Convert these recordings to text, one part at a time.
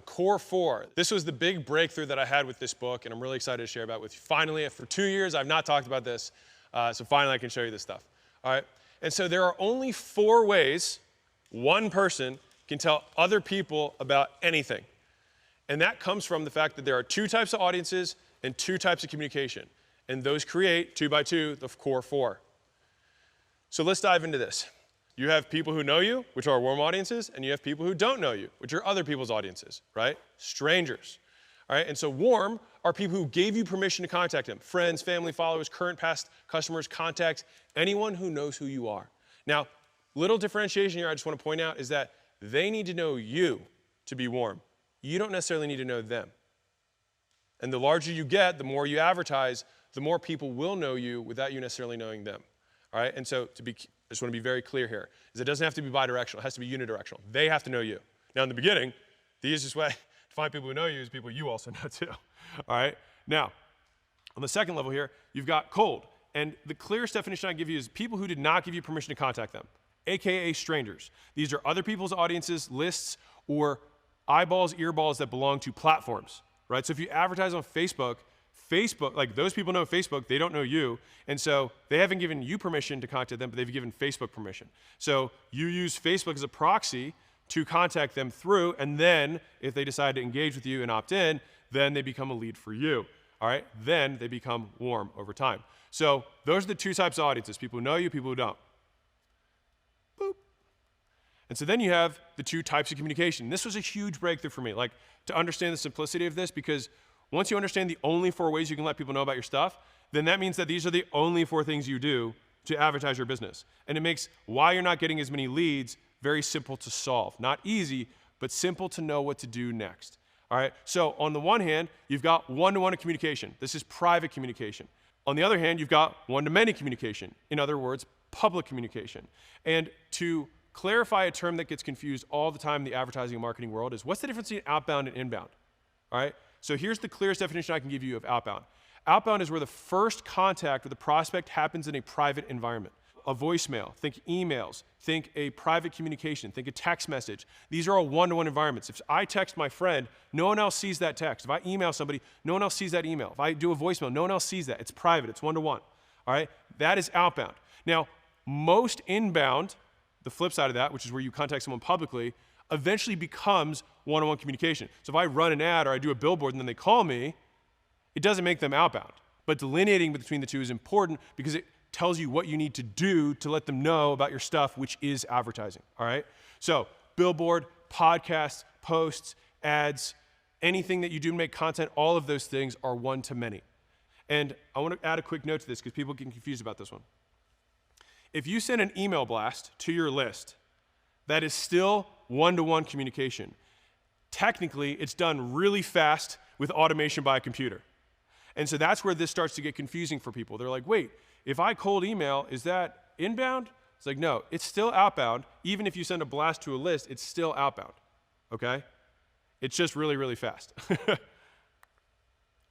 the core four. This was the big breakthrough that I had with this book, and I'm really excited to share about it with you. Finally, for 2 years, I've not talked about this, so finally I can show you this stuff. All right? And so there are only 4 ways one person can tell other people about anything. And that comes from the fact that there are 2 types of audiences and 2 types of communication. And those create, 2 by 2, the core 4. So let's dive into this. You have people who know you, which are warm audiences, and you have people who don't know you, which are other people's audiences, right? Strangers. All right? And so warm are people who gave you permission to contact them. Friends, family, followers, current, past customers, contacts, anyone who knows who you are. Now, little differentiation here I just want to point out is that they need to know you to be warm. You don't necessarily need to know them. And the larger you get, the more you advertise, the more people will know you without you necessarily knowing them. All right? And so I just want to be very clear here, is it doesn't have to be bidirectional, it has to be unidirectional. They have to know you. Now in the beginning, the easiest way to find people who know you is people you also know too. All right? Now, on the second level here, you've got cold. And the clearest definition I give you is people who did not give you permission to contact them, AKA strangers. These are other people's audiences, lists, or eyeballs, earballs that belong to platforms, right? So if you advertise on Facebook, like those people know Facebook, they don't know you, and so they haven't given you permission to contact them, but they've given Facebook permission. So you use Facebook as a proxy to contact them through, and then if they decide to engage with you and opt in, then they become a lead for you, all right? Then they become warm over time. So those are the 2 types of audiences, people who know you, people who don't. Boop. And so then you have the 2 types of communication. This was a huge breakthrough for me, like to understand the simplicity of this, because once you understand the only 4 ways you can let people know about your stuff, then that means that these are the only 4 things you do to advertise your business. And it makes why you're not getting as many leads very simple to solve. Not easy, but simple to know what to do next. All right? So on the one hand, you've got one-to-one communication. This is private communication. On the other hand, you've got one-to-many communication. In other words, public communication. And to clarify a term that gets confused all the time in the advertising and marketing world is, what's the difference between outbound and inbound? All right? So here's the clearest definition I can give you of outbound. Outbound is where the first contact with the prospect happens in a private environment. A voicemail, think emails, think a private communication, think a text message. These are all one-to-one environments. If I text my friend, no one else sees that text. If I email somebody, no one else sees that email. If I do a voicemail, no one else sees that. It's private, it's one-to-one. All right? That is outbound. Now, most inbound, the flip side of that, which is where you contact someone publicly, eventually becomes one-on-one communication. So if I run an ad or I do a billboard and then they call me, it doesn't make them outbound. But delineating between the 2 is important because it tells you what you need to do to let them know about your stuff, which is advertising, all right? So billboard, podcasts, posts, ads, anything that you do to make content, all of those things are one-to-many. And I want to add a quick note to this because people get confused about this one. If you send an email blast to your list, that is still one-to-one communication. Technically, it's done really fast with automation by a computer. And so that's where this starts to get confusing for people. They're like, wait, if I cold email, is that inbound? It's like, no, it's still outbound. Even if you send a blast to a list, it's still outbound, okay? It's just really, really fast.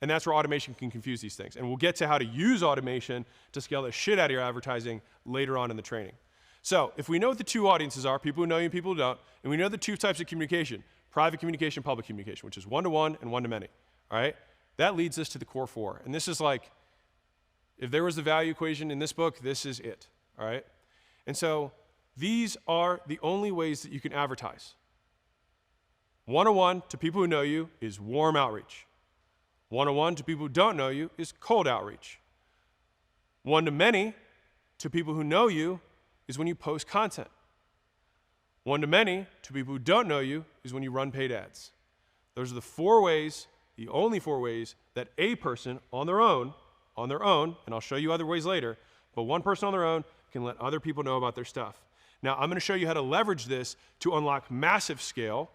And that's where automation can confuse these things. And we'll get to how to use automation to scale the shit out of your advertising later on in the training. So if we know what the 2 audiences are, people who know you and people who don't, and we know the 2 types of communication, private communication, public communication, which is one-to-one and one-to-many, all right? That leads us to the core 4. And this is like, if there was the value equation in this book, this is it, all right? And so these are the only ways that you can advertise. One-on-one to people who know you is warm outreach. One-on-one to people who don't know you is cold outreach. One-to-many to people who know you is when you post content. One-to-many to people who don't know you is when you run paid ads. Those are the 4 ways, the only 4 ways that a person on their own, and I'll show you other ways later, but one person on their own can let other people know about their stuff. Now, I'm going to show you how to leverage this to unlock massive scale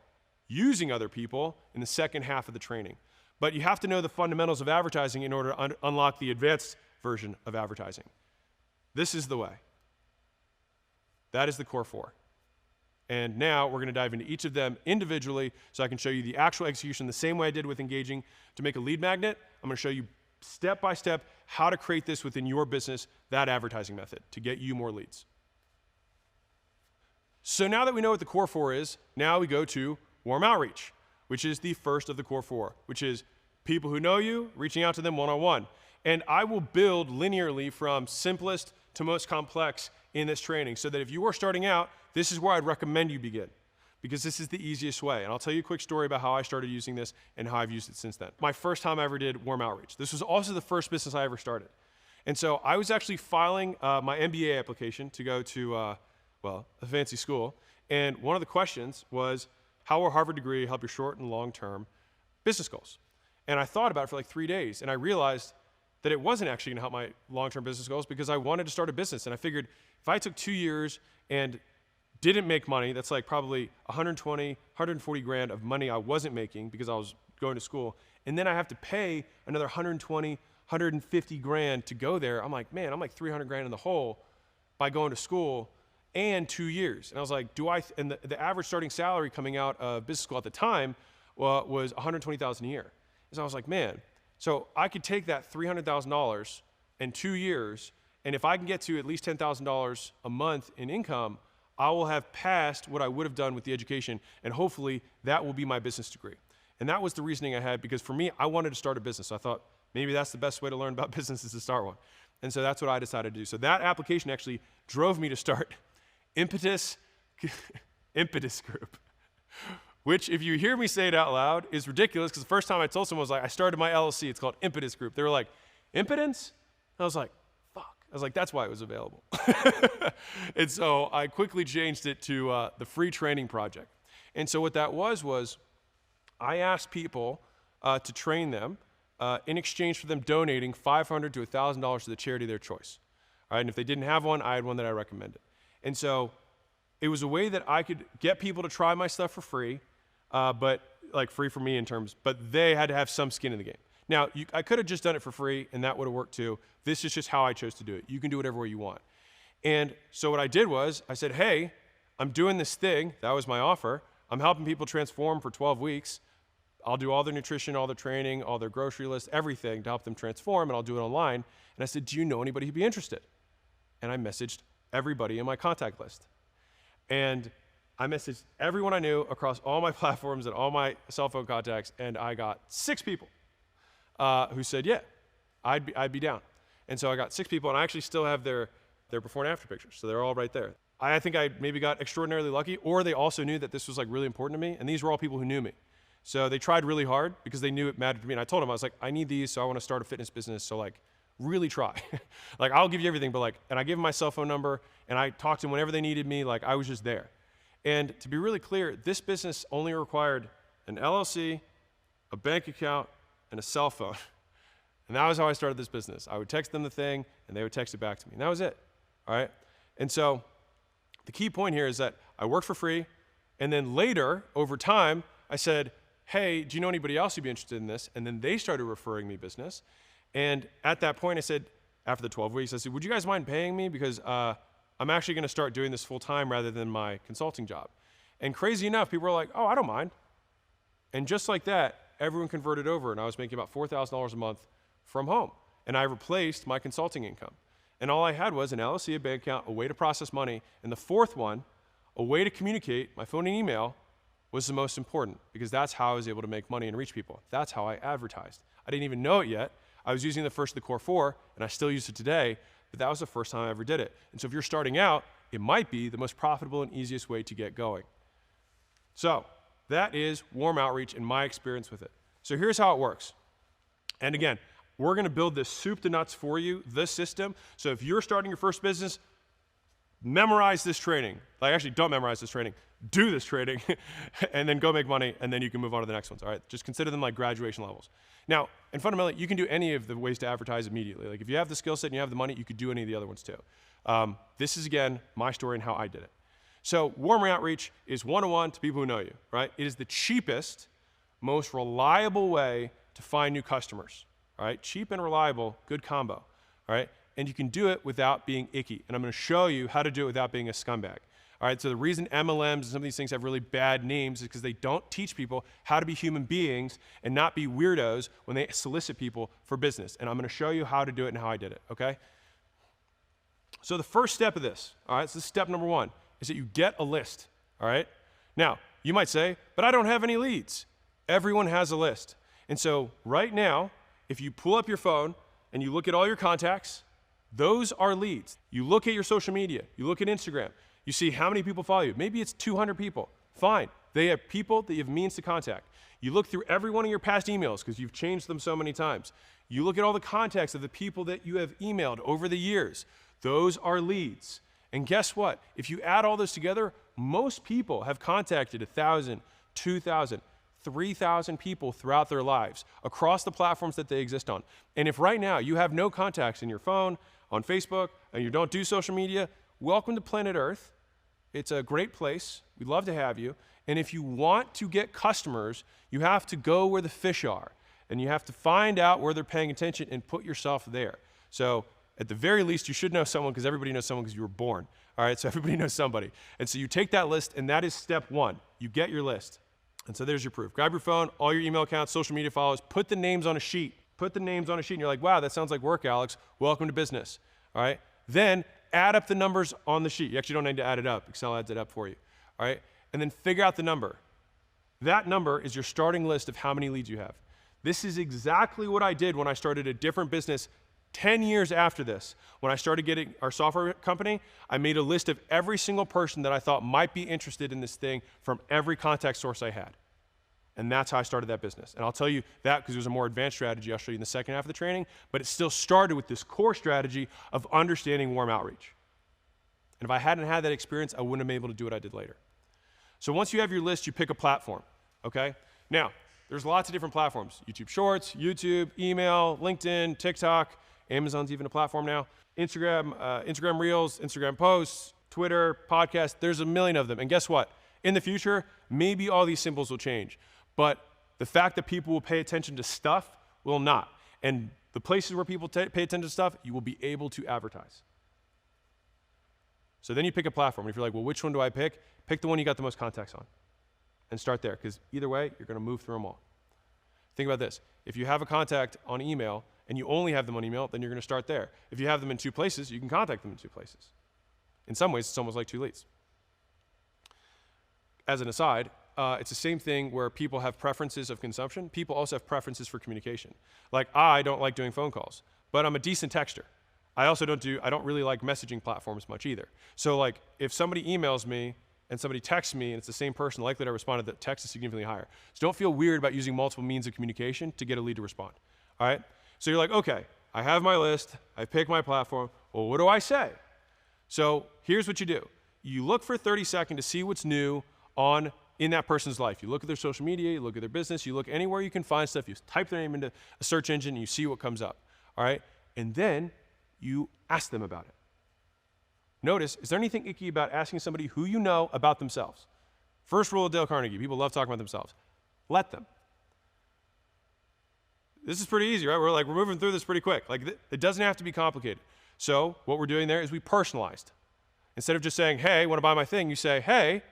using other people in the second half of the training. But you have to know the fundamentals of advertising in order to unlock the advanced version of advertising. This is the way. That is the core 4. And now we're going to dive into each of them individually so I can show you the actual execution the same way I did with engaging to make a lead magnet. I'm going to show you step by step how to create this within your business, that advertising method, to get you more leads. So now that we know what the core 4 is, now we go to warm outreach. which is the first of the core four, which is people who know you, reaching out to them one-on-one. And I will build linearly from simplest to most complex in this training so that if you are starting out, this is where I'd recommend you begin because this is the easiest way. And I'll tell you a quick story about how I started using this and how I've used it since then. My first time I ever did warm outreach. This was also the first business I ever started. And so I was actually filing my MBA application to go to, a fancy school. And one of the questions was, how will a Harvard degree help your short and long-term business goals? And I thought about it for like 3 days, and I realized that it wasn't actually gonna help my long-term business goals because I wanted to start a business. And I figured if I took 2 years and didn't make money, that's like probably 120, 140 grand of money I wasn't making because I was going to school. And then I have to pay another 120, 150 grand to go there. I'm like, man, I'm like 300 grand in the hole by going to school and 2 years. And I was like, and the average starting salary coming out of business school at the time was 120,000 a year. And so I was like, man, so I could take that $300,000 in 2 years, and if I can get to at least $10,000 a month in income, I will have passed what I would have done with the education, and hopefully that will be my business degree. And that was the reasoning I had, because for me, I wanted to start a business. So I thought maybe that's the best way to learn about business is to start one. And so that's what I decided to do. So that application actually drove me to start Impetus Group, which if you hear me say it out loud is ridiculous, because the first time I told someone, I was like, I started my LLC, it's called Impetus Group. They were like, impotence? I was like, fuck. I was like, that's why it was available. And so I quickly changed it to the free training project. And so what that was I asked people to train them in exchange for them donating $500 to $1,000 to the charity of their choice. All right, and if they didn't have one, I had one that I recommended. And so it was a way that I could get people to try my stuff for free, but like free for me in terms, but they had to have some skin in the game. Now, I could have just done it for free, and that would have worked too. This is just how I chose to do it. You can do whatever way you want. And so what I did was, I said, hey, I'm doing this thing. That was my offer. I'm helping people transform for 12 weeks. I'll do all their nutrition, all their training, all their grocery list, everything to help them transform, and I'll do it online. And I said, do you know anybody who'd be interested? And I messaged everybody in my contact list. And I messaged everyone I knew across all my platforms and all my cell phone contacts, and I got 6 people who said, yeah, I'd be down. And so I got 6 people, and I actually still have their before and after pictures, so they're all right there. I think I maybe got extraordinarily lucky, or they also knew that this was like really important to me, and these were all people who knew me. So they tried really hard because they knew it mattered to me, and I told them, I was like, I need these, so I want to start a fitness business, so like, really try. Like, I'll give you everything, but like, and I gave them my cell phone number, and I talked to them whenever they needed me, like I was just there. And to be really clear, this business only required an LLC, a bank account, and a cell phone. And that was how I started this business. I would text them the thing, and they would text it back to me. And that was it, all right? And so the key point here is that I worked for free, and then later, over time, I said, hey, do you know anybody else who'd be interested in this? And then they started referring me business. And at that point, I said, after the 12 weeks, I said, would you guys mind paying me? Because I'm actually gonna start doing this full time rather than my consulting job. And crazy enough, people were like, oh, I don't mind. And just like that, everyone converted over, and I was making about $4,000 a month from home. And I replaced my consulting income. And all I had was an LLC, a bank account, a way to process money, and the fourth one, a way to communicate, my phone and email, was the most important, because that's how I was able to make money and reach people. That's how I advertised. I didn't even know it yet. I was using the first of the core 4, and I still use it today, but that was the first time I ever did it. And so if you're starting out, it might be the most profitable and easiest way to get going. So that is warm outreach and my experience with it. So here's how it works. And again, we're gonna build this soup to nuts for you, this system. So if you're starting your first business, memorize this training. Like, actually, don't memorize this training. Do this training, and then go make money, and then you can move on to the next ones, all right? Just consider them like graduation levels. Now, and fundamentally, you can do any of the ways to advertise immediately. Like, if you have the skill set and you have the money, you could do any of the other ones too. This is, again, my story and how I did it. So warm outreach is one-on-one to people who know you, right? It is the cheapest, most reliable way to find new customers, all right? Cheap and reliable, good combo, all right? And you can do it without being icky. And I'm gonna show you how to do it without being a scumbag. All right, so the reason MLMs and some of these things have really bad names is because they don't teach people how to be human beings and not be weirdos when they solicit people for business. And I'm gonna show you how to do it and how I did it, okay? So the first step of this, all right, so this is step number 1, is that you get a list, all right? Now, you might say, but I don't have any leads. Everyone has a list. And so right now, if you pull up your phone and you look at all your contacts, those are leads. You look at your social media, you look at Instagram, you see how many people follow you. Maybe it's 200 people. Fine. They have people that you have means to contact. You look through every one of your past emails because you've changed them so many times. You look at all the contacts of the people that you have emailed over the years. Those are leads. And guess what? If you add all those together, most people have contacted 1,000, 2,000, 3,000 people throughout their lives across the platforms that they exist on. And if right now you have no contacts in your phone, on Facebook, and you don't do social media, welcome to planet Earth. It's a great place. We'd love to have you. And if you want to get customers, you have to go where the fish are. And you have to find out where they're paying attention and put yourself there. So at the very least, you should know someone because everybody knows someone because you were born. All right, so everybody knows somebody. And so you take that list, and that is step one. You get your list. And so there's your proof. Grab your phone, all your email accounts, social media followers, put the names on a sheet. Put the names on a sheet, and you're like, wow, that sounds like work, Alex. Welcome to business. All right? Then add up the numbers on the sheet. You actually don't need to add it up. Excel adds it up for you. All right? And then figure out the number. That number is your starting list of how many leads you have. This is exactly what I did when I started a different business 10 years after this. When I started getting our software company, I made a list of every single person that I thought might be interested in this thing from every contact source I had. And that's how I started that business. And I'll tell you that because there's a more advanced strategy I'll show you in the second half of the training, but it still started with this core strategy of understanding warm outreach. And if I hadn't had that experience, I wouldn't have been able to do what I did later. So once you have your list, you pick a platform, okay? Now, there's lots of different platforms. YouTube Shorts, YouTube, email, LinkedIn, TikTok, Amazon's even a platform now, Instagram Reels, Instagram posts, Twitter, podcasts, there's a million of them. And guess what? In the future, maybe all these symbols will change. But the fact that people will pay attention to stuff will not. And the places where people pay attention to stuff, you will be able to advertise. So then you pick a platform. If you're like, well, which one do I pick? Pick the one you got the most contacts on. And start there, because either way, you're going to move through them all. Think about this. If you have a contact on email, and you only have them on email, then you're going to start there. If you have them in 2 places, you can contact them in 2 places. In some ways, it's almost like 2 leads. As an aside, it's the same thing where people have preferences of consumption. People also have preferences for communication. Like, I don't like doing phone calls, but I'm a decent texter. I don't really like messaging platforms much either. So like, if somebody emails me and somebody texts me and it's the same person, the likelihood I respond to the text is significantly higher. So don't feel weird about using multiple means of communication to get a lead to respond, all right? So you're like, okay, I have my list, I pick my platform, well, what do I say? So here's what you do. You look for 30 seconds to see what's new in that person's life. You look at their social media, you look at their business, you look anywhere you can find stuff, you type their name into a search engine, and you see what comes up, all right? And then you ask them about it. Notice, is there anything icky about asking somebody who you know about themselves? First rule of Dale Carnegie, people love talking about themselves. Let them. This is pretty easy, right? We're moving through this pretty quick. Like, it doesn't have to be complicated. So what we're doing there is we personalized. Instead of just saying, hey, want to buy my thing, you say, hey,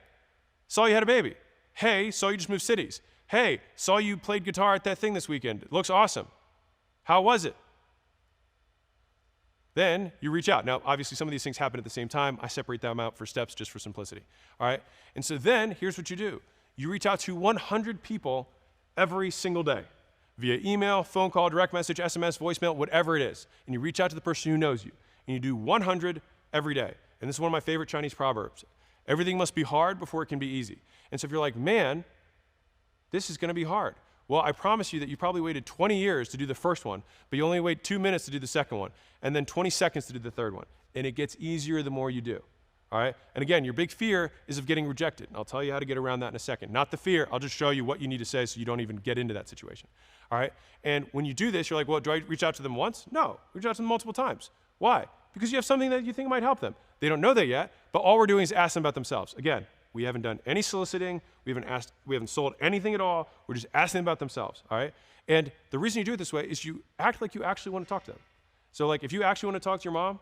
saw you had a baby. Hey, saw you just moved cities. Hey, saw you played guitar at that thing this weekend. It looks awesome. How was it? Then you reach out. Now, obviously, some of these things happen at the same time. I separate them out for steps just for simplicity, all right? And so then, here's what you do. You reach out to 100 people every single day via email, phone call, direct message, SMS, voicemail, whatever it is. And you reach out to the person who knows you. And you do 100 every day. And this is one of my favorite Chinese proverbs. Everything must be hard before it can be easy. And so if you're like, man, this is going to be hard. Well, I promise you that you probably waited 20 years to do the first one, but you only wait 2 minutes to do the second one, and then 20 seconds to do the third one. And it gets easier the more you do, all right? And again, your big fear is of getting rejected. And I'll tell you how to get around that in a second. Not the fear, I'll just show you what you need to say so you don't even get into that situation, all right? And when you do this, you're like, well, do I reach out to them once? No, reach out to them multiple times. Why? Because you have something that you think might help them. They don't know that yet, but all we're doing is ask them about themselves. Again, we haven't done any soliciting. We haven't sold anything at all. We're just asking them about themselves, all right? And the reason you do it this way is you act like you actually want to talk to them. So like if you actually want to talk to your mom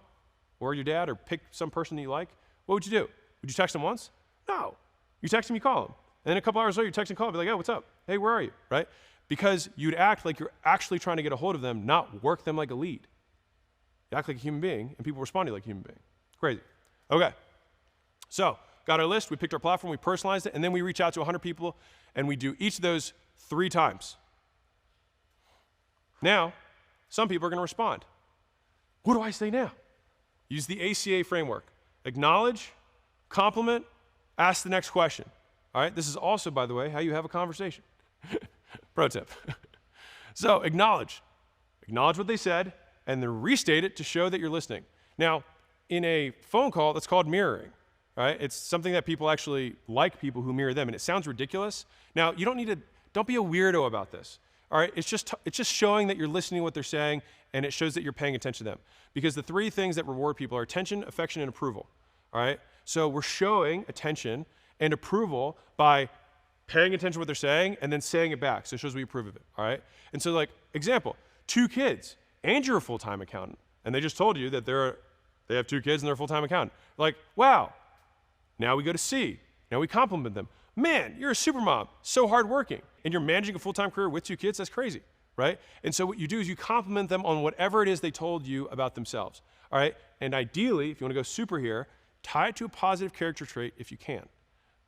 or your dad or pick some person that you like, what would you do? Would you text them once? No. You text them, you call them. And then a couple hours later, you text and call them, be like, hey, what's up? Hey, where are you, right? Because you'd act like you're actually trying to get a hold of them, not work them like a lead. You act like a human being, and people respond to you like a human being. Crazy. Okay. So, got our list, we picked our platform, we personalized it, and then we reach out to 100 people, and we do each of those 3 times. Now, some people are going to respond. What do I say now? Use the ACA framework. Acknowledge, compliment, ask the next question. All right? This is also, by the way, how you have a conversation. Pro tip. So acknowledge. Acknowledge what they said, and then restate it to show that you're listening. Now, in a phone call, that's called mirroring. Right? It's something that people actually like people who mirror them, and it sounds ridiculous. Now, you don't be a weirdo about this. All right? It's just showing that you're listening to what they're saying, and it shows that you're paying attention to them. Because the 3 things that reward people are attention, affection, and approval. All right? So we're showing attention and approval by paying attention to what they're saying and then saying it back. So it shows we approve of it. All right? And so, like, example, 2 kids, and you're a full-time accountant, and they just told you that they have 2 kids and they're a full-time accountant. Like, wow. Now we go to C. Now we compliment them. Man, you're a super mom, so hardworking. And you're managing a full-time career with 2 kids? That's crazy, right? And so what you do is you compliment them on whatever it is they told you about themselves, all right? And ideally, if you want to go super here, tie it to a positive character trait if you can,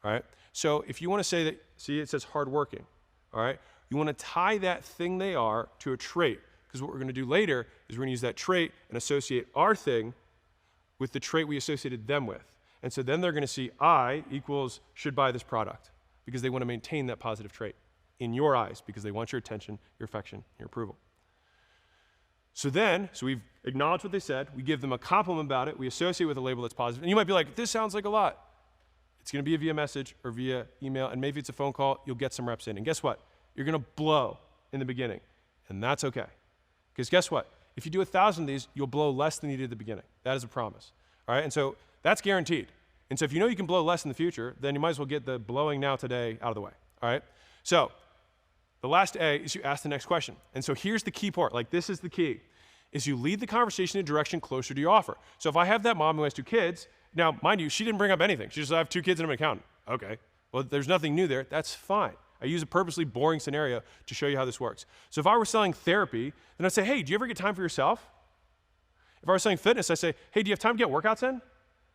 all right? So if you want to say that, see, it says hardworking, all right? You want to tie that thing they are to a trait, because what we're going to do later is we're going to use that trait and associate our thing with the trait we associated them with. And so then they're going to see I equals should buy this product, because they want to maintain that positive trait in your eyes, because they want your attention, your affection, your approval. So we've acknowledged what they said, we give them a compliment about it, we associate with a label that's positive. And you might be like, this sounds like a lot. It's going to be via message or via email, and maybe it's a phone call, you'll get some reps in. And guess what? You're going to blow in the beginning, and that's okay. Because guess what? If you do 1,000 of these, you'll blow less than you did at the beginning. That is a promise. All right? And so that's guaranteed. And so if you know you can blow less in the future, then you might as well get the blowing now today out of the way. All right? So the last A is you ask the next question. And so here's the key part. Like, this is the key, is you lead the conversation in a direction closer to your offer. So if I have that mom who has 2 kids, now, mind you, she didn't bring up anything. She just said, I have 2 kids and I'm an accountant. Okay. Well, there's nothing new there. That's fine. I use a purposely boring scenario to show you how this works. So if I were selling therapy, then I'd say, hey, do you ever get time for yourself? If I was selling fitness, I'd say, hey, do you have time to get workouts in?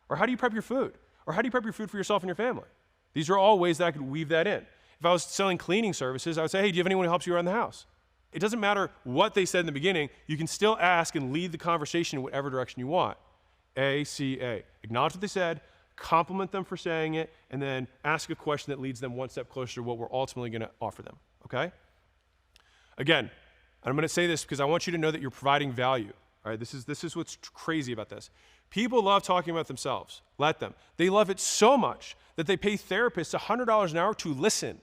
Or how do you prep your food? Or how do you prep your food for yourself and your family? These are all ways that I could weave that in. If I was selling cleaning services, I would say, hey, do you have anyone who helps you around the house? It doesn't matter what they said in the beginning. You can still ask and lead the conversation in whatever direction you want. ACA. Acknowledge what they said, compliment them for saying it, and then ask a question that leads them one step closer to what we're ultimately going to offer them, okay? Again, I'm going to say this because I want you to know that you're providing value, all right? This is what's crazy about this. People love talking about themselves. Let them. They love it so much that they pay therapists $100 an hour to listen,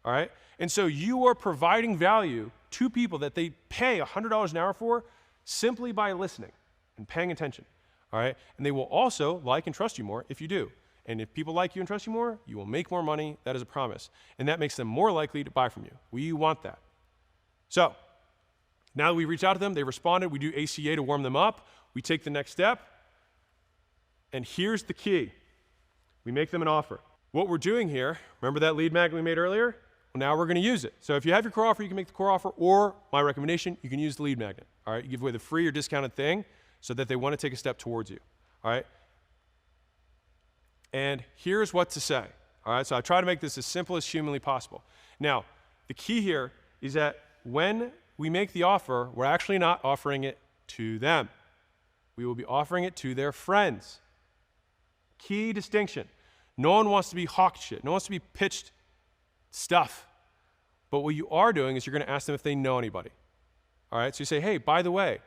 all right? And so you are providing value to people that they pay $100 an hour for simply by listening and paying attention. All right? And they will also like and trust you more if you do. And if people like you and trust you more, you will make more money. That is a promise. And that makes them more likely to buy from you. We want that. So now that we reach out to them, they responded, we do ACA to warm them up. We take the next step. And here's the key. We make them an offer. What we're doing here, remember that lead magnet we made earlier? Well, now we're going to use it. So if you have your core offer, you can make the core offer, or my recommendation, you can use the lead magnet. All right? You give away the free or discounted thing so that they want to take a step towards you. All right? And here's what to say. All right? So I try to make this as simple as humanly possible. Now, the key here is that when we make the offer, we're actually not offering it to them. We will be offering it to their friends. Key distinction. No one wants to be hawked shit. No one wants to be pitched stuff. But what you are doing is you're going to ask them if they know anybody. All right? So you say, hey, by the way,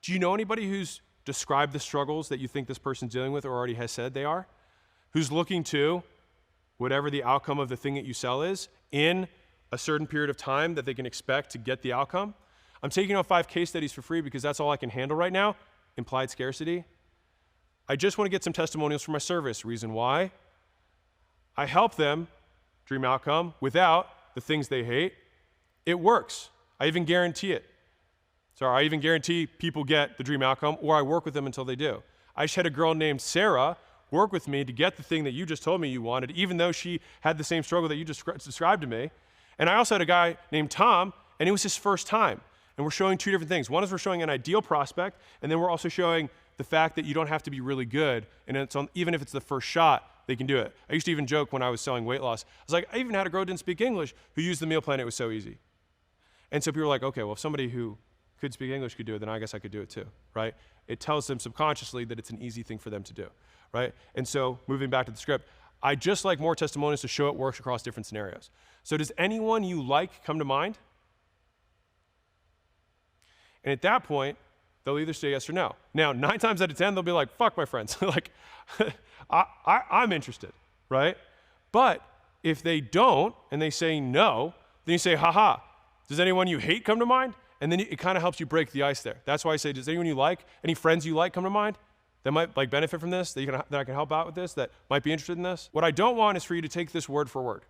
do you know anybody who's described the struggles that you think this person's dealing with or already has said they are? Who's looking to whatever the outcome of the thing that you sell is in a certain period of time that they can expect to get the outcome? I'm taking on 5 case studies for free because that's all I can handle right now, implied scarcity. I just want to get some testimonials for my service. Reason why? I help them dream outcome without the things they hate. It works. I even guarantee it. I even guarantee people get the dream outcome, or I work with them until they do. I just had a girl named Sarah work with me to get the thing that you just told me you wanted, even though she had the same struggle that you just described to me. And I also had a guy named Tom, and it was his first time. And we're showing 2 different things. One is we're showing an ideal prospect, and then we're also showing the fact that you don't have to be really good, and even if it's the first shot, they can do it. I used to even joke when I was selling weight loss. I was like, I even had a girl who didn't speak English who used the meal plan. It was so easy. And so people were like, okay, well, if somebody who could speak English could do it, then I guess I could do it too, right? It tells them subconsciously that it's an easy thing for them to do, right? And so moving back to the script, I just like more testimonials to show it works across different scenarios. So does anyone you like come to mind? And at that point, they'll either say yes or no. Now, 9 times out of 10, they'll be like, fuck my friends. Like, I'm interested, right? But if they don't and they say no, then you say, haha, does anyone you hate come to mind? And then it kind of helps you break the ice there. That's why I say, does anyone you like, any friends you like come to mind that might like benefit from this, that I can help out with this, that might be interested in this? What I don't want is for you to take this word for word.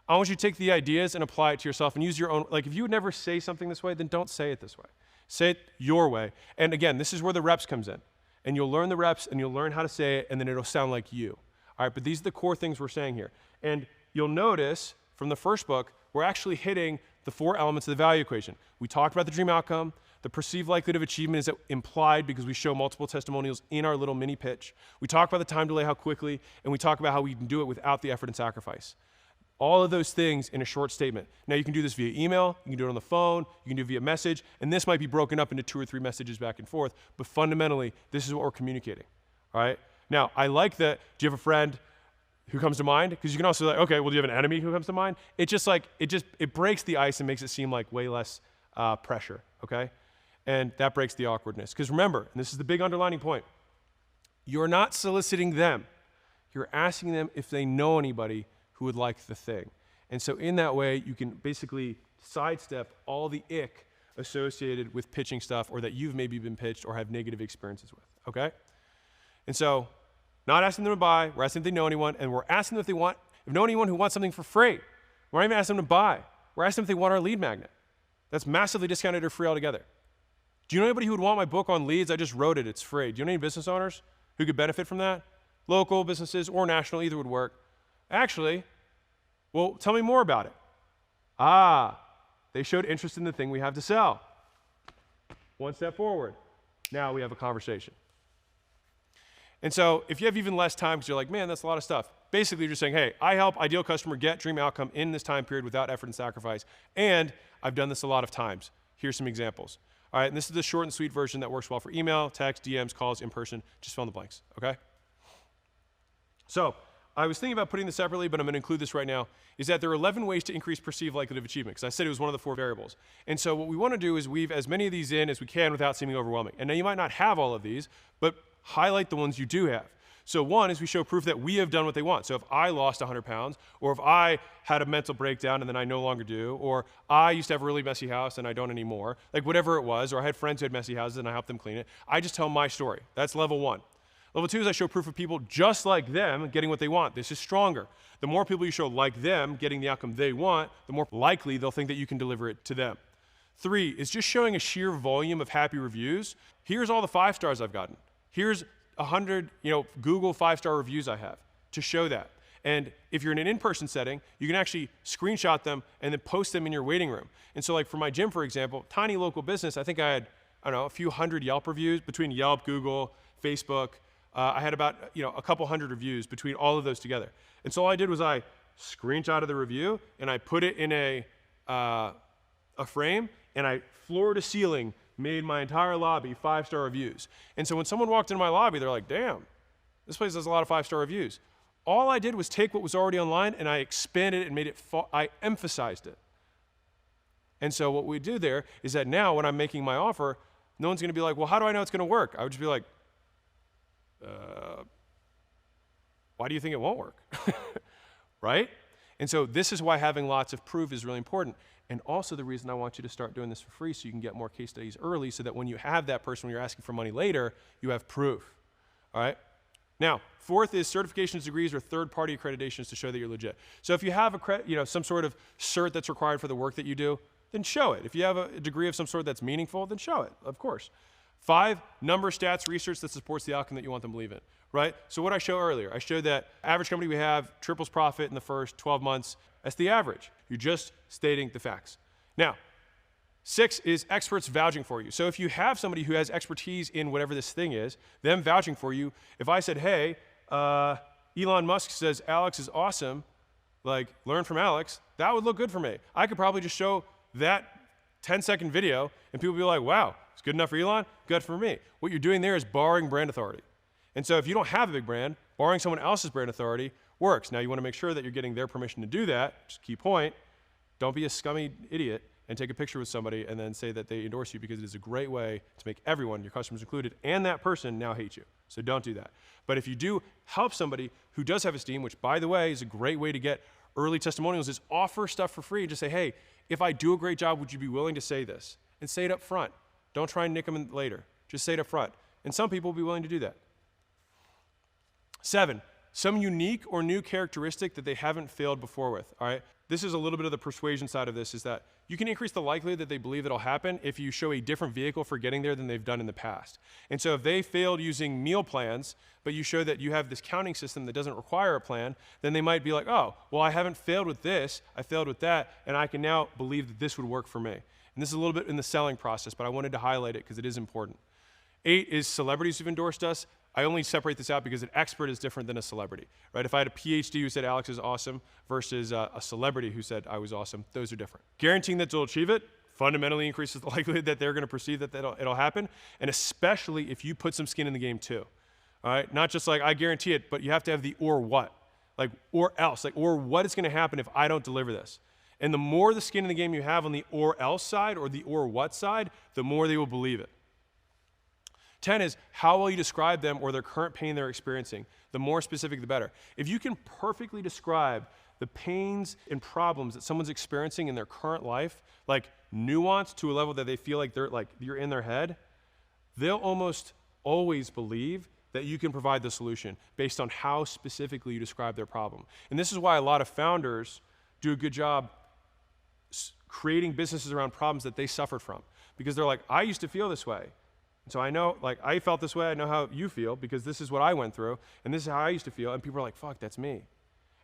I want you to take the ideas and apply it to yourself and use your own. Like if you would never say something this way, then don't say it this way. Say it your way. And again, this is where the reps comes in. And you'll learn the reps and you'll learn how to say it and then it'll sound like you. All right, but these are the core things we're saying here. And you'll notice from the first book, we're actually hitting the 4 elements of the value equation. We talked about the dream outcome. The perceived likelihood of achievement is implied because we show multiple testimonials in our little mini pitch. We talk about the time delay, how quickly, and we talk about how we can do it without the effort and sacrifice. All of those things in a short statement. Now you can do this via email, you can do it on the phone, you can do it via message, and this might be broken up into 2 or 3 messages back and forth, but fundamentally, this is what we're communicating, all right? Now, I like that, do you have a friend who comes to mind? Because you can also like, okay, well, do you have an enemy who comes to mind? It breaks the ice and makes it seem like way less pressure, okay? And that breaks the awkwardness. Because remember, and this is the big underlining point, you're not soliciting them. You're asking them if they know anybody who would like the thing. And so in that way, you can basically sidestep all the ick associated with pitching stuff or that you've maybe been pitched or have negative experiences with, okay? And so not asking them to buy, we're asking if they know anyone, and we're asking them if they know anyone who wants something for free. We're not even asking them to buy. We're asking them if they want our lead magnet. That's massively discounted or free altogether. Do you know anybody who would want my book on leads? I just wrote it, it's free. Do you know any business owners who could benefit from that? Local businesses or national, either would work. Actually, well, tell me more about it. They showed interest in the thing we have to sell. One step forward. Now we have a conversation. And so if you have even less time because you're like, man, that's a lot of stuff. Basically, you're just saying, hey, I help ideal customer get dream outcome in this time period without effort and sacrifice. And I've done this a lot of times. Here's some examples. All right, and this is the short and sweet version that works well for email, text, DMs, calls, in person. Just fill in the blanks, okay? So I was thinking about putting this separately, but I'm going to include this right now, is that there are 11 ways to increase perceived likelihood of achievement, because I said it was one of the 4 variables. And so what we want to do is weave as many of these in as we can without seeming overwhelming. And now you might not have all of these, but highlight the ones you do have. So one is we show proof that we have done what they want. So if I lost 100 pounds, or if I had a mental breakdown and then I no longer do, or I used to have a really messy house and I don't anymore, like whatever it was, or I had friends who had messy houses and I helped them clean it, I just tell my story. That's level 1. Level 2 is I show proof of people just like them getting what they want. This is stronger. The more people you show like them getting the outcome they want, the more likely they'll think that you can deliver it to them. 3 is just showing a sheer volume of happy reviews. Here's all the 5 stars I've gotten. Here's 100, Google 5-star reviews I have to show that. And if you're in an in-person setting, you can actually screenshot them and then post them in your waiting room. And so like for my gym, for example, tiny local business, I think I had, a few hundred Yelp reviews between Yelp, Google, Facebook. I had about, a couple hundred reviews between all of those together. And so all I did was I screenshotted the review and I put it in a frame and I floor to ceiling made my entire lobby 5-star reviews. And so when someone walked into my lobby, they're like, damn, this place has a lot of 5-star reviews. All I did was take what was already online and I expanded it and made it, I emphasized it. And so what we do there is that now when I'm making my offer, no one's gonna be like, well, how do I know it's gonna work? I would just be like, why do you think it won't work? Right? And so this is why having lots of proof is really important. And also the reason I want you to start doing this for free so you can get more case studies early so that when you have that person, when you're asking for money later, you have proof, all right? Now, 4th is certifications, degrees, or third-party accreditations to show that you're legit. So if you have some sort of cert that's required for the work that you do, then show it. If you have a degree of some sort that's meaningful, then show it, of course. 5, number, stats, research that supports the outcome that you want them to believe in, right? So what I showed earlier, I showed that average company we have triples profit in the first 12 months. That's the average. You're just stating the facts. Now, 6 is experts vouching for you. So if you have somebody who has expertise in whatever this thing is, them vouching for you, if I said, hey, Elon Musk says Alex is awesome, like learn from Alex, that would look good for me. I could probably just show that 10-second video and people would be like, wow, it's good enough for Elon, good for me. What you're doing there is borrowing brand authority. And so if you don't have a big brand, borrowing someone else's brand authority works. Now you want to make sure that you're getting their permission to do that, just key point. Don't be a scummy idiot and take a picture with somebody and then say that they endorse you, because it is a great way to make everyone, your customers included, and that person now hate you. So don't do that. But if you do help somebody who does have esteem, which by the way is a great way to get early testimonials, is offer stuff for free and just say, hey, if I do a great job, would you be willing to say this? And say it up front. Don't try and nick them later. Just say it up front. And some people will be willing to do that. 7, some unique or new characteristic that they haven't failed before with, all right? This is a little bit of the persuasion side of this, is that you can increase the likelihood that they believe it'll happen if you show a different vehicle for getting there than they've done in the past. And so if they failed using meal plans, but you show that you have this counting system that doesn't require a plan, then they might be like, oh, well, I haven't failed with this, I failed with that, and I can now believe that this would work for me. And this is a little bit in the selling process, but I wanted to highlight it because it is important. 8 is celebrities who've endorsed us. I only separate this out because an expert is different than a celebrity, right? If I had a PhD who said Alex is awesome versus a celebrity who said I was awesome, those are different. Guaranteeing that they'll achieve it fundamentally increases the likelihood that they're going to perceive that it'll happen, and especially if you put some skin in the game too, all right? Not just like I guarantee it, but you have to have the or what, like or else, like or what is going to happen if I don't deliver this. And the more the skin in the game you have on the or else side or the or what side, the more they will believe it. 10 is how well you describe them or their current pain they're experiencing. The more specific, the better. If you can perfectly describe the pains and problems that someone's experiencing in their current life, like nuanced to a level that they feel like you're in their head, they'll almost always believe that you can provide the solution based on how specifically you describe their problem. And this is why a lot of founders do a good job creating businesses around problems that they suffered from. Because they're like, I used to feel this way. So I know, like, I felt this way, I know how you feel, because this is what I went through, and this is how I used to feel, and people are like, fuck, that's me.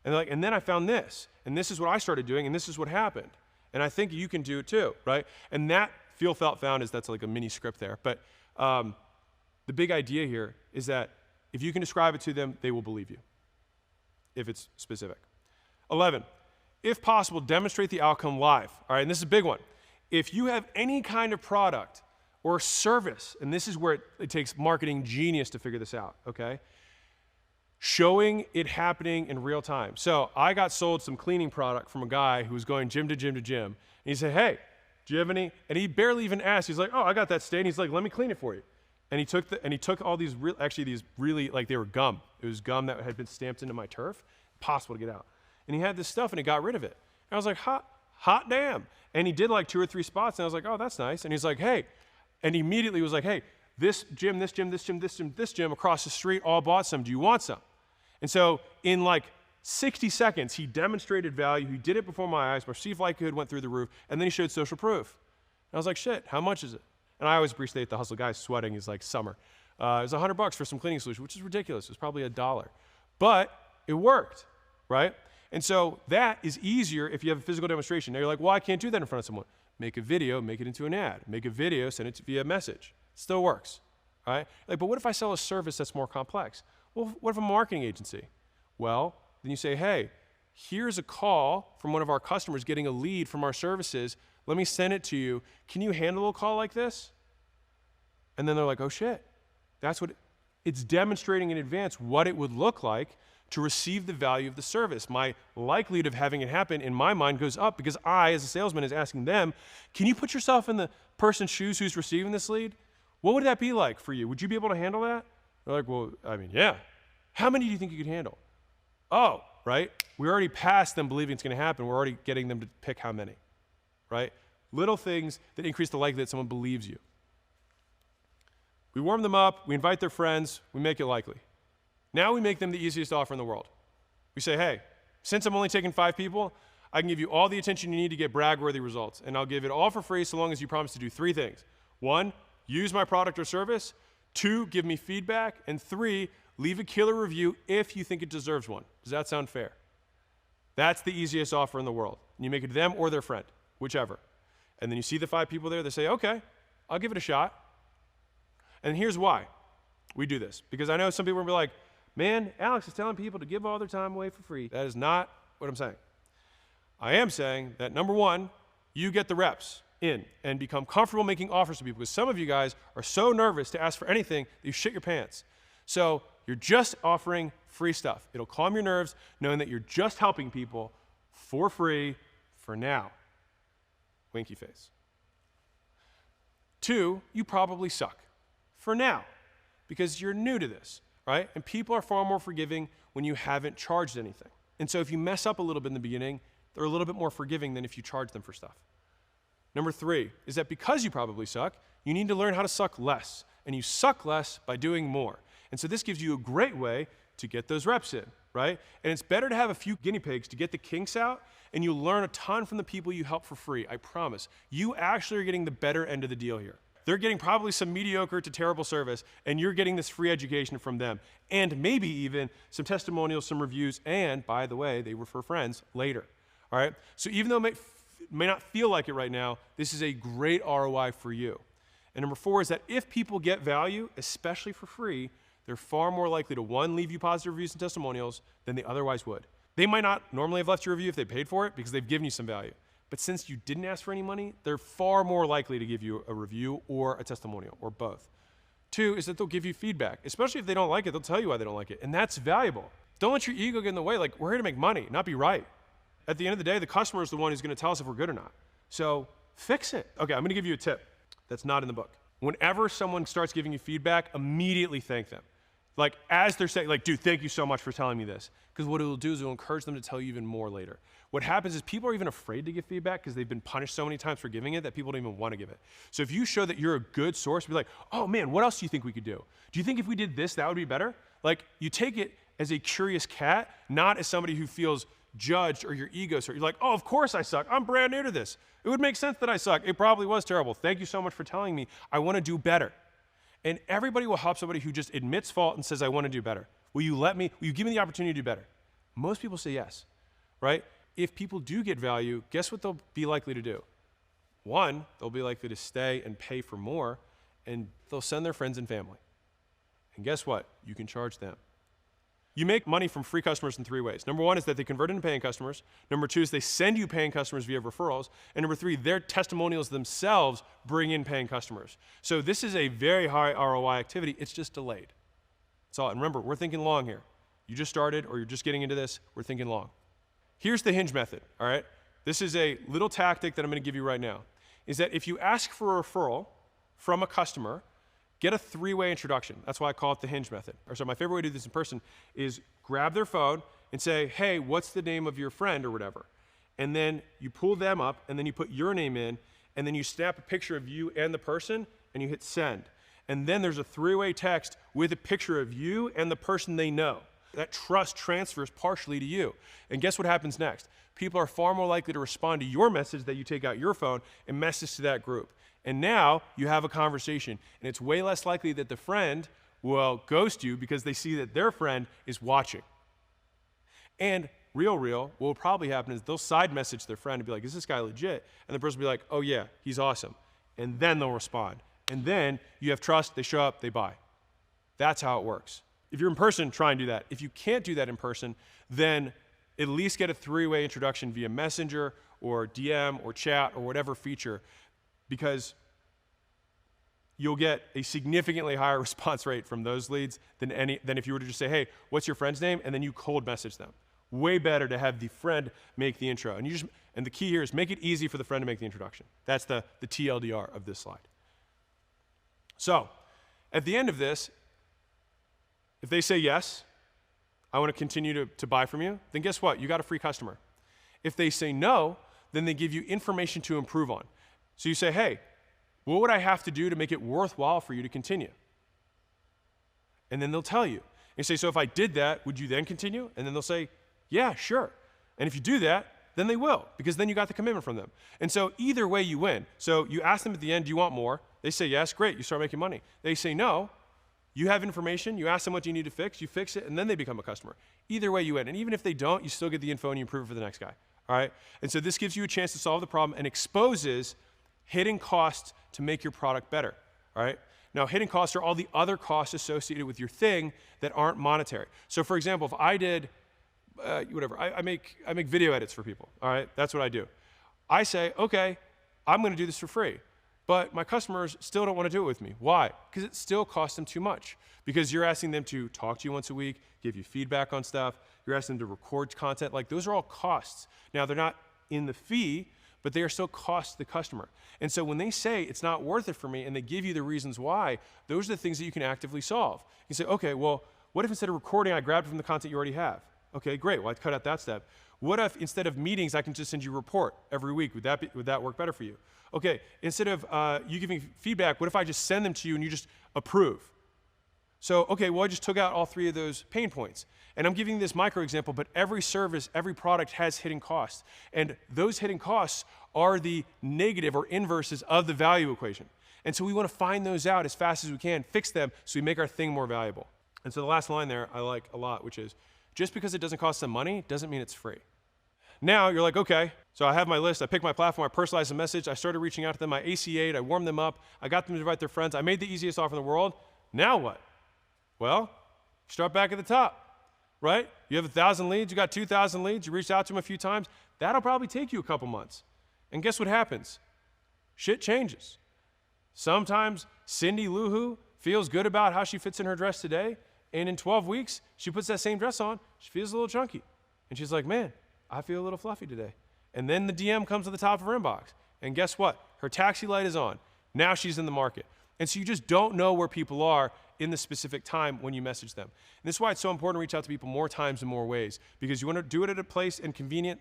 And they're like, and then I found this, and this is what I started doing, and this is what happened. And I think you can do it too, right? And that feel, felt, found that's like a mini script there. But the big idea here is that if you can describe it to them, they will believe you, if it's specific. 11, if possible, demonstrate the outcome live. All right, and this is a big one. If you have any kind of product or service, and this is where it takes marketing genius to figure this out, okay? Showing it happening in real time. So I got sold some cleaning product from a guy who was going gym to gym to gym. And he said, hey, do you have any? And he barely even asked. He's like, oh, I got that stain. He's like, let me clean it for you. And he took all these, these really, like they were gum. It was gum that had been stamped into my turf, impossible to get out. And he had this stuff and he got rid of it. And I was like, hot damn. And he did like 2 or 3 spots and I was like, oh, that's nice. And he's like, hey, and he immediately was like, hey, this gym, this gym, this gym, this gym, this gym across the street all bought some. Do you want some? And so in like 60 seconds, he demonstrated value. He did it before my eyes. Perceived likelihood went through the roof. And then he showed social proof. And I was like, shit, how much is it? And I always appreciate the hustle. Guy's sweating. He's like, summer. It was $100 for some cleaning solution, which is ridiculous. It was probably $1. But it worked, right? And so that is easier if you have a physical demonstration. Now you're like, well, I can't do that in front of someone. Make a video, make it into an ad. Make a video, send it via message. It still works, all right? Like, but what if I sell a service that's more complex? Well, what if I'm a marketing agency? Well, then you say, hey, here's a call from one of our customers getting a lead from our services. Let me send it to you. Can you handle a call like this? And then they're like, oh shit. That's what it's demonstrating in advance what it would look like to receive the value of the service. My likelihood of having it happen in my mind goes up because I, as a salesman, is asking them, can you put yourself in the person's shoes who's receiving this lead? What would that be like for you? Would you be able to handle that? They're like, well, I mean, yeah. How many do you think you could handle? Oh, right? We already passed them believing it's going to happen. We're already getting them to pick how many, right? Little things that increase the likelihood that someone believes you. We warm them up, we invite their friends, we make it likely. Now we make them the easiest offer in the world. We say, hey, since I'm only taking 5 people, I can give you all the attention you need to get brag-worthy results, and I'll give it all for free so long as you promise to do 3 things. 1, use my product or service. 2, give me feedback. And 3, leave a killer review if you think it deserves one. Does that sound fair? That's the easiest offer in the world. And you make it to them or their friend, whichever. And then you see the 5 people there, they say, okay, I'll give it a shot. And here's why we do this. Because I know some people will be like, man, Alex is telling people to give all their time away for free. That is not what I'm saying. I am saying that number one, you get the reps in and become comfortable making offers to people, because some of you guys are so nervous to ask for anything that you shit your pants. So you're just offering free stuff. It'll calm your nerves knowing that you're just helping people for free for now. Winky face. Two, you probably suck for now because you're new to this, right? And people are far more forgiving when you haven't charged anything. And so if you mess up a little bit in the beginning, they're a little bit more forgiving than if you charge them for stuff. Number three is that because you probably suck, you need to learn how to suck less. And you suck less by doing more. And so this gives you a great way to get those reps in, right? And it's better to have a few guinea pigs to get the kinks out, and you'll learn a ton from the people you help for free, I promise. You actually are getting the better end of the deal here. They're getting probably some mediocre to terrible service, and you're getting this free education from them. And maybe even some testimonials, some reviews, and by the way, they refer friends later, all right? So even though it may not feel like it right now, this is a great ROI for you. And number four is that if people get value, especially for free, they're far more likely to, one, leave you positive reviews and testimonials than they otherwise would. They might not normally have left you a review if they paid for it because they've given you some value. But since you didn't ask for any money, they're far more likely to give you a review or a testimonial, or both. Two is that they'll give you feedback. Especially if they don't like it, they'll tell you why they don't like it. And that's valuable. Don't let your ego get in the way. Like, we're here to make money, not be right. At the end of the day, the customer is the one who's going to tell us if we're good or not. So fix it. Okay, I'm going to give you a tip that's not in the book. Whenever someone starts giving you feedback, immediately thank them. Like, as they're saying, like, dude, thank you so much for telling me this. Because what it'll do is it'll encourage them to tell you even more later. What happens is people are even afraid to give feedback because they've been punished so many times for giving it that people don't even want to give it. So if you show that you're a good source, be like, oh man, what else do you think we could do? Do you think if we did this, that would be better? Like, you take it as a curious cat, not as somebody who feels judged or your ego. So you're like, oh, of course I suck. I'm brand new to this. It would make sense that I suck. It probably was terrible. Thank you so much for telling me. I want to do better. And everybody will help somebody who just admits fault and says, I want to do better. Will you give me the opportunity to do better? Most people say yes, right? If people do get value, guess what they'll be likely to do? One, they'll be likely to stay and pay for more, and they'll send their friends and family. And guess what? You can charge them. You make money from free customers in three ways. Number one is that they convert into paying customers. Number two is they send you paying customers via referrals. And number three, their testimonials themselves bring in paying customers. So this is a very high ROI activity. It's just delayed. That's all. And remember, we're thinking long here. You just started or you're just getting into this. We're thinking long. Here's the hinge method, all right? This is a little tactic that I'm going to give you right now. Is that if you ask for a referral from a customer, get a three-way introduction. That's why I call it the hinge method. Or so my favorite way to do this in person is grab their phone and say, hey, what's the name of your friend or whatever? And then you pull them up, and then you put your name in, and then you snap a picture of you and the person, and you hit send. And then there's a three-way text with a picture of you and the person they know. That trust transfers partially to you. And guess what happens next? People are far more likely to respond to your message that you take out your phone and message to that group. And now you have a conversation, and it's way less likely that the friend will ghost you because they see that their friend is watching. And what will probably happen is they'll side message their friend and be like, is this guy legit? And the person will be like, oh yeah, he's awesome. And then they'll respond. And then you have trust, they show up, they buy. That's how it works. If you're in person, try and do that. If you can't do that in person, then at least get a three-way introduction via Messenger or DM or chat or whatever feature, because you'll get a significantly higher response rate from those leads than if you were to just say, hey, what's your friend's name? And then you cold message them. Way better to have the friend make the intro. And the key here is make it easy for the friend to make the introduction. That's the TLDR of this slide. So at the end of this, if they say yes, I want to continue to buy from you, then guess what? You got a free customer. If they say no, then they give you information to improve on. So you say, hey, what would I have to do to make it worthwhile for you to continue? And then they'll tell you. And you say, so if I did that, would you then continue? And then they'll say, yeah, sure. And if you do that, then they will, because then you got the commitment from them. And so either way you win. So you ask them at the end, do you want more? They say yes, great, you start making money. They say no, you have information, you ask them what you need to fix, you fix it, and then they become a customer. Either way you win. And even if they don't, you still get the info and you improve it for the next guy. All right? And so this gives you a chance to solve the problem and exposes hidden costs to make your product better. All right? Now, hidden costs are all the other costs associated with your thing that aren't monetary. So for example, if I did, whatever, I make video edits for people, all right? That's what I do. I say, okay, I'm gonna do this for free, but my customers still don't wanna do it with me. Why? Because it still costs them too much. Because you're asking them to talk to you once a week, give you feedback on stuff, you're asking them to record content, like those are all costs. Now, they're not in the fee, but they are still cost to the customer. And so when they say it's not worth it for me and they give you the reasons why, those are the things that you can actively solve. You say, okay, well, what if instead of recording, I grabbed it from the content you already have? Okay, great, well, I'd cut out that step. What if instead of meetings, I can just send you a report every week? Would that work better for you? Okay, instead of you giving feedback, what if I just send them to you and you just approve? So, okay, well, I just took out all three of those pain points. And I'm giving you this micro example, but every service, every product has hidden costs. And those hidden costs are the negative or inverses of the value equation. And so we want to find those out as fast as we can, fix them, so we make our thing more valuable. And so the last line there I like a lot, which is, just because it doesn't cost some money doesn't mean it's free. Now you're like, okay, so I have my list, I picked my platform, I personalized the message, I started reaching out to them, I ACA'd, I warmed them up, I got them to invite their friends, I made the easiest offer in the world. Now what? Well, start back at the top, right? You have 1,000 leads, you got 2,000 leads, you reached out to them a few times. That'll probably take you a couple months. And guess what happens? Shit changes. Sometimes Cindy Lou Who feels good about how she fits in her dress today, and in 12 weeks, she puts that same dress on, she feels a little chunky. And she's like, man, I feel a little fluffy today. And then the DM comes to the top of her inbox. And guess what? Her taxi light is on. Now she's in the market. And so you just don't know where people are in the specific time when you message them. And this is why it's so important to reach out to people more times in more ways, because you want to do it at a place and convenient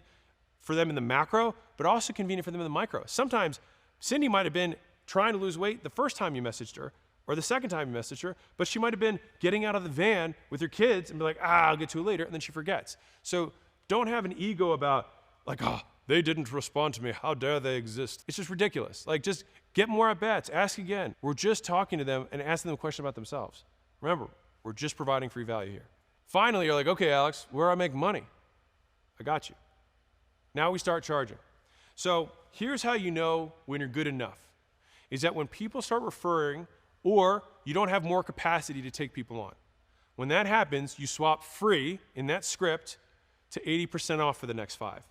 for them in the macro, but also convenient for them in the micro. Sometimes Cindy might have been trying to lose weight the first time you messaged her, or the second time you messaged her, but she might have been getting out of the van with her kids and be like, I'll get to it later, and then she forgets. So don't have an ego about like, they didn't respond to me, how dare they exist? It's just ridiculous. Like, just get more at bats, ask again. We're just talking to them and asking them a question about themselves. Remember, we're just providing free value here. Finally, you're like, okay, Alex, where do I make money? I got you. Now we start charging. So here's how you know when you're good enough, is that when people start referring or you don't have more capacity to take people on. When that happens, you swap free in that script to 80% off for the next 5.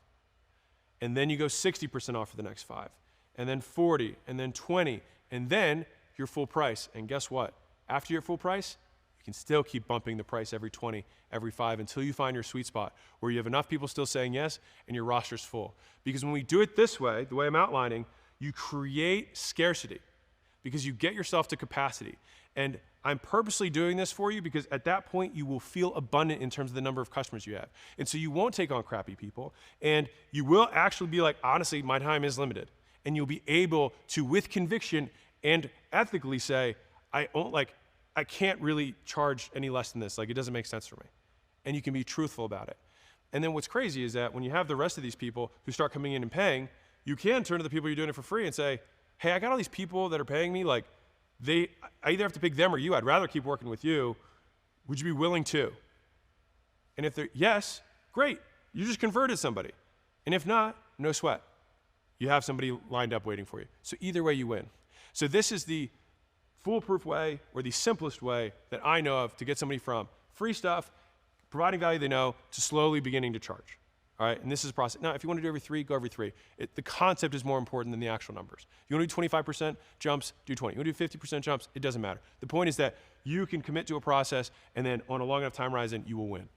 And then you go 60% off for the next 5. And then 40, and then 20, and then you're full price. And guess what? After you're full price, you can still keep bumping the price every 20, every 5 until you find your sweet spot where you have enough people still saying yes and your roster's full. Because when we do it this way, the way I'm outlining, you create scarcity because you get yourself to capacity. And I'm purposely doing this for you because at that point you will feel abundant in terms of the number of customers you have. And so you won't take on crappy people, and you will actually be like, honestly, my time is limited. And you'll be able to, with conviction and ethically say, I can't really charge any less than this. Like, it doesn't make sense for me. And you can be truthful about it. And then what's crazy is that when you have the rest of these people who start coming in and paying, you can turn to the people you're doing it for free and say, hey, I got all these people that are paying me, like, I either have to pick them or you. I'd rather keep working with you. Would you be willing to? And if they're yes, great. You just converted somebody. And if not, no sweat. You have somebody lined up waiting for you. So either way, you win. So this is the foolproof way or the simplest way that I know of to get somebody from free stuff, providing value they know, to slowly beginning to charge. All right, and this is a process. Now, if you want to do every 3, go every 3. The concept is more important than the actual numbers. If you want to do 25% jumps, do 20. You want to do 50% jumps, it doesn't matter. The point is that you can commit to a process, and then on a long enough time horizon, you will win.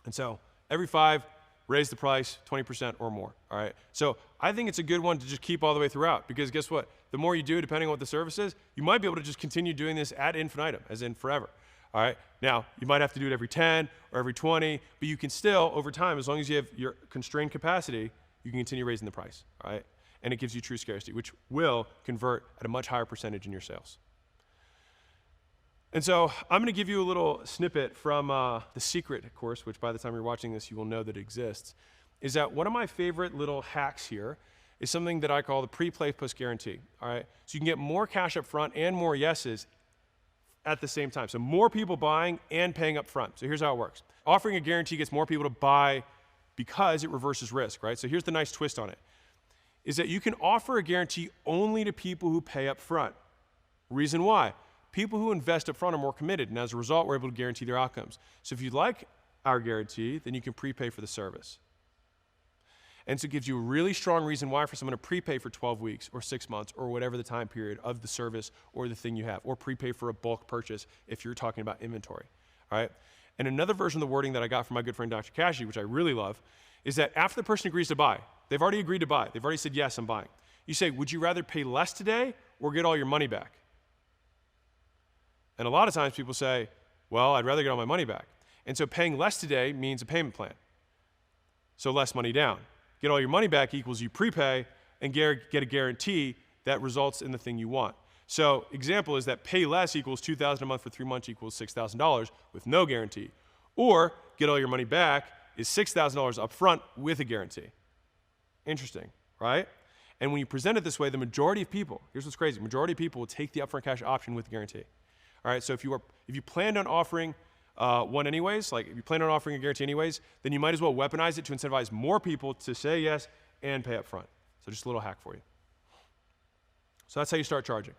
And so every 5, raise the price 20% or more, all right? So I think it's a good one to just keep all the way throughout, because guess what? The more you do, depending on what the service is, you might be able to just continue doing this ad infinitum, as in forever. All right, now you might have to do it every 10 or every 20, but you can still, over time, as long as you have your constrained capacity, you can continue raising the price, all right? And it gives you true scarcity, which will convert at a much higher percentage in your sales. And so I'm gonna give you a little snippet from The Secret course, which by the time you're watching this, you will know that it exists, is that one of my favorite little hacks here is something that I call the pre-play post guarantee, all right? So you can get more cash up front and more yeses at the same time. So more people buying and paying up front. So here's how it works. Offering a guarantee gets more people to buy because it reverses risk, right? So here's the nice twist on it, is that you can offer a guarantee only to people who pay up front. Reason why? People who invest up front are more committed, and as a result, we're able to guarantee their outcomes. So if you like our guarantee, then you can prepay for the service. And so it gives you a really strong reason why for someone to prepay for 12 weeks or 6 months or whatever the time period of the service or the thing you have, or prepay for a bulk purchase if you're talking about inventory, all right? And another version of the wording that I got from my good friend Dr. Cashy, which I really love, is that after the person agrees to buy, they've already agreed to buy, they've already said, yes, I'm buying. You say, would you rather pay less today or get all your money back? And a lot of times people say, well, I'd rather get all my money back. And so paying less today means a payment plan. So less money down. Get all your money back equals you prepay and get a guarantee that results in the thing you want. So example is that pay less equals $2,000 a month for 3 months equals $6,000 with no guarantee. Or get all your money back is $6,000 up front with a guarantee. Interesting, right? And when you present it this way, the majority of people, here's what's crazy, majority of people will take the upfront cash option with the guarantee. All right, so if you planned on offering one anyways, like if you plan on offering a guarantee anyways, then you might as well weaponize it to incentivize more people to say yes and pay up front. So just a little hack for you. So that's how you start charging.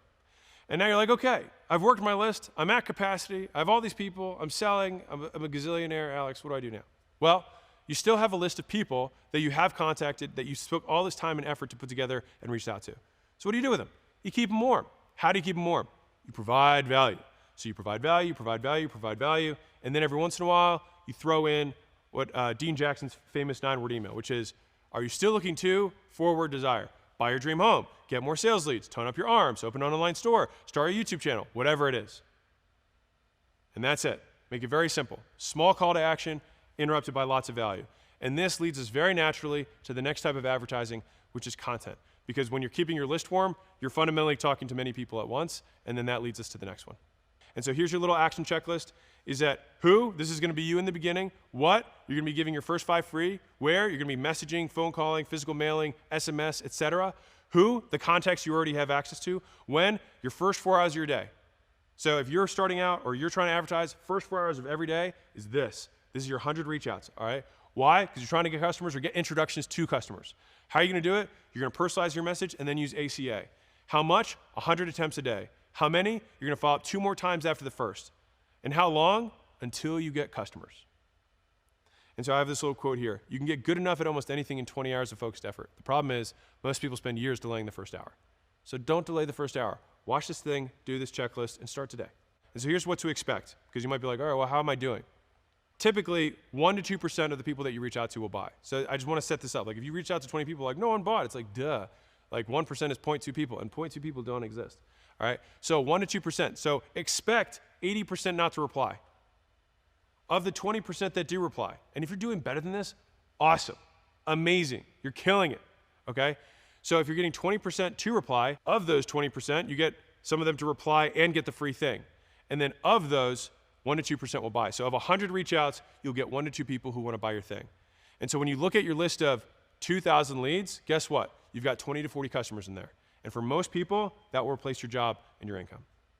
And now you're like, okay, I've worked my list, I'm at capacity, I have all these people, I'm selling, I'm a gazillionaire, Alex, what do I do now? Well, you still have a list of people that you have contacted, that you took all this time and effort to put together and reached out to. So what do you do with them? You keep them warm. How do you keep them warm? You provide value. So you provide value, provide value, provide value, and then every once in a while, you throw in what Dean Jackson's famous 9-word email, which is, are you still looking to? 4-word desire. Buy your dream home, get more sales leads, tone up your arms, open an online store, start a YouTube channel, whatever it is. And that's it. Make it very simple. Small call to action, interrupted by lots of value. And this leads us very naturally to the next type of advertising, which is content. Because when you're keeping your list warm, you're fundamentally talking to many people at once, and then that leads us to the next one. And so here's your little action checklist, is that who, this is gonna be you in the beginning. What, you're gonna be giving your first 5 free. Where, you're gonna be messaging, phone calling, physical mailing, SMS, etc. Who, the context you already have access to. When, your first 4 hours of your day. So if you're starting out or you're trying to advertise, first 4 hours of every day is this. This is your 100 reach outs, all right? Why? Because you're trying to get customers or get introductions to customers. How are you gonna do it? You're gonna personalize your message and then use ACA. How much? 100 attempts a day. How many? You're gonna follow up 2 more times after the first. And how long? Until you get customers. And so I have this little quote here. You can get good enough at almost anything in 20 hours of focused effort. The problem is, most people spend years delaying the first hour. So don't delay the first hour. Watch this thing, do this checklist, and start today. And so here's what to expect, because you might be like, all right, well, how am I doing? Typically, 1% to 2% of the people that you reach out to will buy. So I just wanna set this up. Like if you reach out to 20 people, like no one bought, it's like, duh. Like 1% is 0.2 people, and 0.2 people don't exist. All right, so 1% to 2%. So expect 80% not to reply. Of the 20% that do reply, and if you're doing better than this, awesome, amazing, you're killing it, okay? So if you're getting 20% to reply, of those 20%, you get some of them to reply and get the free thing. And then of those, 1% to 2% will buy. So of 100 reach outs, you'll get 1 to 2 people who wanna buy your thing. And so when you look at your list of 2,000 leads, guess what? You've got 20 to 40 customers in there. And for most people, that will replace your job and your income.